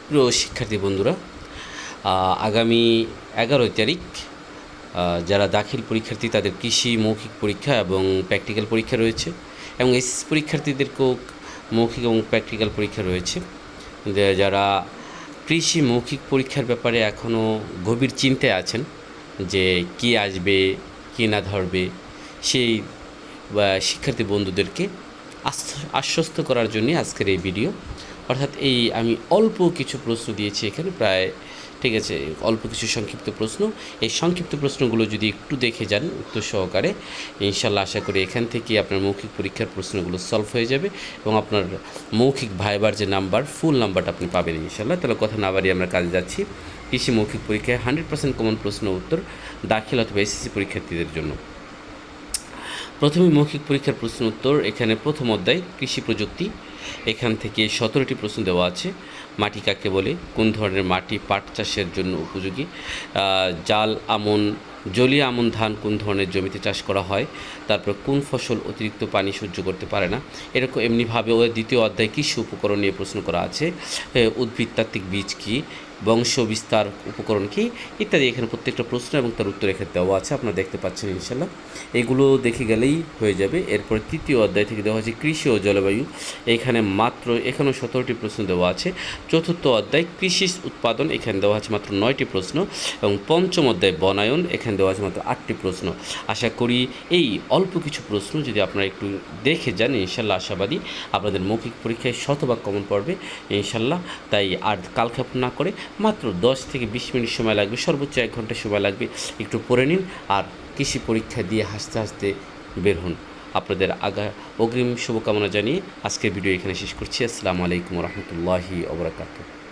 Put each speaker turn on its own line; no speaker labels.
প্রিয় শিক্ষার্থী বন্ধুরা, আগামী 11 তারিখ যারা দাখিল পরীক্ষার্থী তাদের কৃষি মৌখিক পরীক্ষা এবং প্র্যাকটিক্যাল পরীক্ষা রয়েছে, এবং এসএসসি পরীক্ষার্থীদেরকেও মৌখিক এবং প্র্যাকটিক্যাল পরীক্ষা রয়েছে। যারা কৃষি মৌখিক পরীক্ষার ব্যাপারে এখনও গভীর চিন্তায় আছেন যে কী আসবে কী না ধরবে, সেই শিক্ষার্থী বন্ধুদেরকে আশ্বস্ত করার জন্য আজকের এই ভিডিও। অর্থাৎ আমি অল্প কিছু প্রশ্ন দিয়েছি এখানে, প্রায় ঠিক আছে, অল্প কিছু সংক্ষিপ্ত প্রশ্ন। এই সংক্ষিপ্ত প্রশ্নগুলো যদি একটু দেখে যান উত্তর সহকারে, ইনশাল্লাহ আশা করি এখান থেকে আপনার মৌখিক পরীক্ষার প্রশ্নগুলো সলভ হয়ে যাবে এবং আপনার মৌখিক ভাইবার যে নাম্বার, ফুল নাম্বারটা আপনি পাবেন ইনশাল্লাহ। তাহলে কথা না বাড়িয়ে আমরা কাজে যাচ্ছি। কৃষি মৌখিক পরীক্ষায় 100% কমন প্রশ্ন উত্তর দাখিল অথবা এসএসসি পরীক্ষার্থীদের জন্য। প্রথমে মৌখিক পরীক্ষার প্রশ্ন উত্তর। এখানে প্রথম অধ্যায় কৃষি প্রযুক্তি, এখান থেকে 17টি প্রশ্ন দেওয়া আছে। মাটি কাকে বলে, কোন ধরনের মাটি পাট চাষের জন্য উপযোগী, জাল আমন জলীয় আমন ধান কোন ধরনের জমিতে চাষ করা হয়, তারপর কোন ফসল অতিরিক্ত পানি সহ্য করতে পারে না। এরকম এমনিভাবে দ্বিতীয় অধ্যায় কৃষি উপকরণ নিয়ে প্রশ্ন করা আছে। উদ্ভিদতাত্ত্বিক বীজ কী, বংশ বিস্তার উপকরণ কী, ইত্যাদি। এখানে প্রত্যেকটা প্রশ্ন এবং তার উত্তর এখানে দেওয়া আছে, আপনারা দেখতে পাচ্ছেন ইনশাল্লাহ। এগুলো দেখে গেলেই হয়ে যাবে। এরপর তৃতীয় অধ্যায় থেকে দেওয়া আছে কৃষি ও জলবায়ু, এখানে মাত্র এখানেও 17টি প্রশ্ন দেওয়া আছে। চতুর্থ অধ্যায় কৃষি উৎপাদন, এখানে দেওয়া আছে মাত্র 9টি প্রশ্ন, এবং পঞ্চম অধ্যায় বনায়ন, এখানে দেওয়া আছে মাত্র 8টি প্রশ্ন। আশা করি এই অল্প কিছু প্রশ্ন যদি আপনারা একটু দেখে যান, ইনশাল্লাহ আশাবাদী আপনাদের মৌখিক পরীক্ষায় শতভাগ কমন পড়বে ইনশাল্লাহ। তাই আর কালক্ষেপণ না করে মাত্র 10 থেকে 20 মিনিট সময় লাগবে, সর্বোচ্চ 1 ঘন্টা সময় লাগবে। একটু পড়ে নিন আর কৃষি পরীক্ষা দিয়ে হাসতে হাসতে বের হন। আপনাদের অগ্রিম শুভকামনা জানিয়ে আজকের ভিডিও এখানে শেষ করছি। আসসালামু আলাইকুম রহমতুল্লাহি ওয়া বারাকাতুহু।